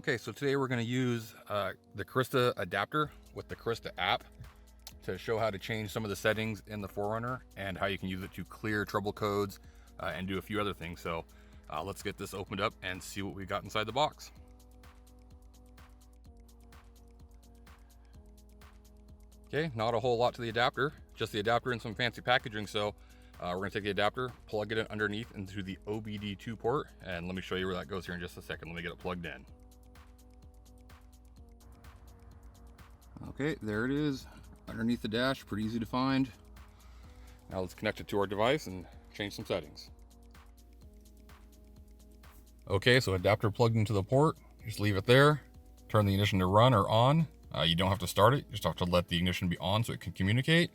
Okay, so today we're going to use the Krista adapter with the Krista app to show how to change some of the settings in the 4Runner and how you can use it to clear trouble codes and do a few other things. So let's get this opened up and see what we got inside the box. Okay, not a whole lot to the adapter, just the adapter and some fancy packaging. So we're going to take the adapter, plug it in underneath into the OBD2 port, and let me show you where that goes here in just a second. Let me get it plugged in. Okay, there it is, underneath the dash, pretty easy to find. Now let's connect it to our device and change some settings. Okay, so adapter plugged into the port, just leave it there. Turn the ignition to run or on. You don't have to start it, you just have to let the ignition be on so it can communicate.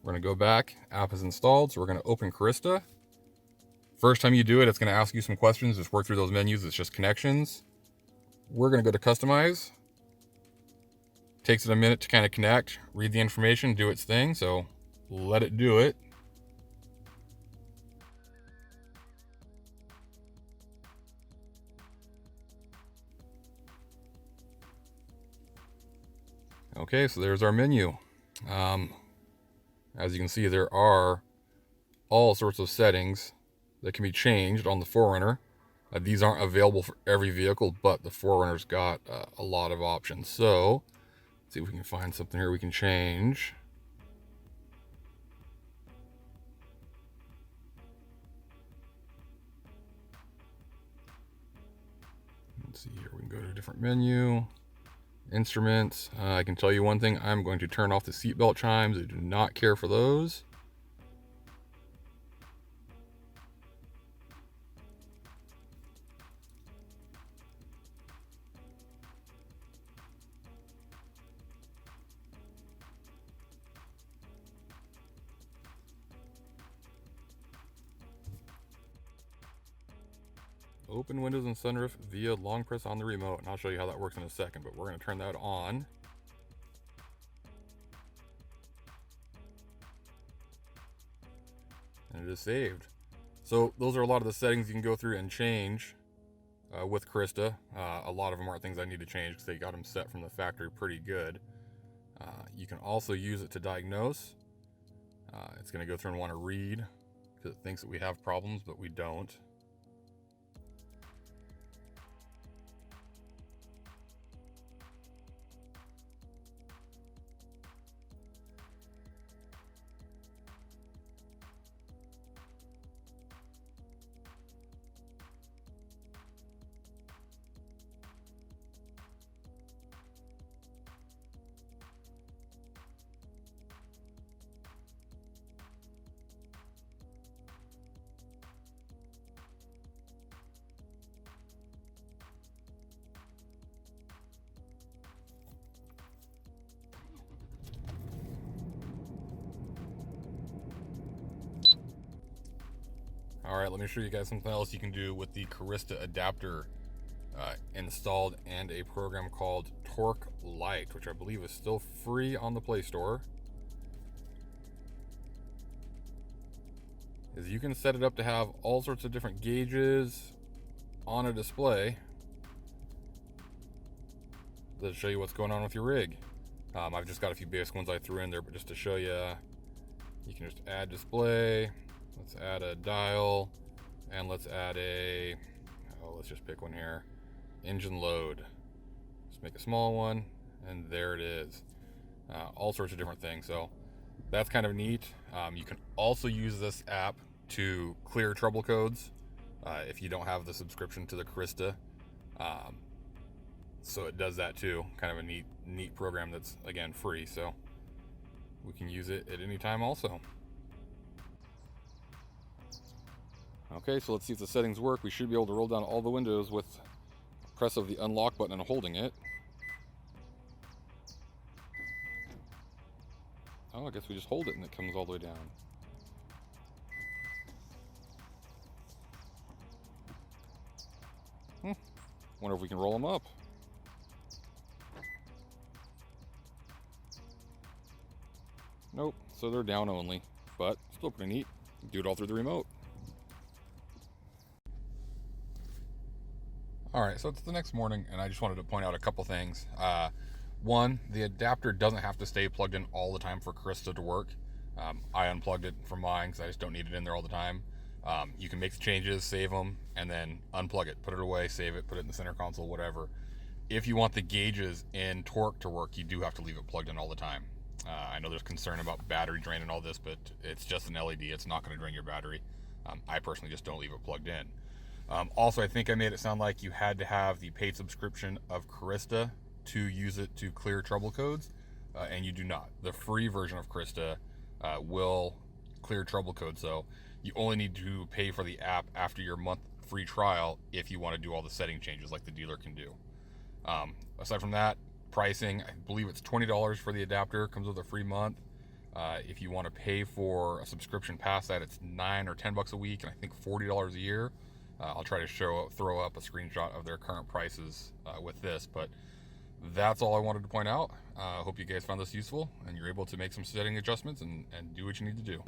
We're gonna go back, app is installed, so we're gonna open Carista. First time you do it, it's gonna ask you some questions, just work through those menus, it's just connections. We're gonna go to customize. Takes it a minute to kind of connect, read the information, do its thing, so let it do it. Okay, so there's our menu. As you can see, there are all sorts of settings that can be changed on the 4Runner. These aren't available for every vehicle, but the 4Runner's got a lot of options. So let's see if we can find something here we can change. Let's see here, we can go to a different menu. Instruments, I can tell you one thing, I'm going to turn off the seatbelt chimes. I do not care for those. Open windows and sunroof via long press on the remote, and I'll show you how that works in a second, but we're going to turn that on. And it is saved. So those are a lot of the settings you can go through and change with Krista. A lot of them aren't things I need to change because they got them set from the factory pretty good. You can also use it to diagnose. It's going to go through and want to read because it thinks that we have problems, but we don't. All right, let me show you guys something else you can do with the Carista adapter installed, and a program called Torque Lite, which I believe is still free on the Play Store. Is you can set it up to have all sorts of different gauges on a display that'll show you what's going on with your rig. I've just got a few basic ones I threw in there, but just to show you, you can just add display. Let's add a dial, and let's add a, let's just pick one here, engine load. Just make a small one, and there it is. All sorts of different things, so that's kind of neat. You can also use this app to clear trouble codes if you don't have the subscription to the Krista. So it does that too, kind of a neat program that's, again, free, so we can use it at any time also. Okay, so let's see if the settings work. We should be able to roll down all the windows with press of the unlock button and holding it. Oh, I guess we just hold it and it comes all the way down. Wonder if we can roll them up. Nope, so they're down only, but still pretty neat. Do it all through the remote. All right, so it's the next morning, and I just wanted to point out a couple things. One, the adapter doesn't have to stay plugged in all the time for Krista to work. I unplugged it from mine because I just don't need it in there all the time. You can make the changes, save them, and then unplug it, put it away, save it, put it in the center console, whatever. If you want the gauges in torque to work, you do have to leave it plugged in all the time. I know there's concern about battery drain and all this, but it's just an LED. It's not going to drain your battery. I personally just don't leave it plugged in. Also, I think I made it sound like you had to have the paid subscription of Carista to use it to clear trouble codes, and you do not. The free version of Krista will clear trouble codes, so you only need to pay for the app after your month free trial if you want to do all the setting changes like the dealer can do. Aside from that, pricing, I believe it's $20 for the adapter, comes with a free month. If you want to pay for a subscription past that, it's $9 or $10 a week, and I think $40 a year. I'll try to throw up a screenshot of their current prices with this, but that's all I wanted to point out. I hope you guys found this useful and you're able to make some setting adjustments and do what you need to do.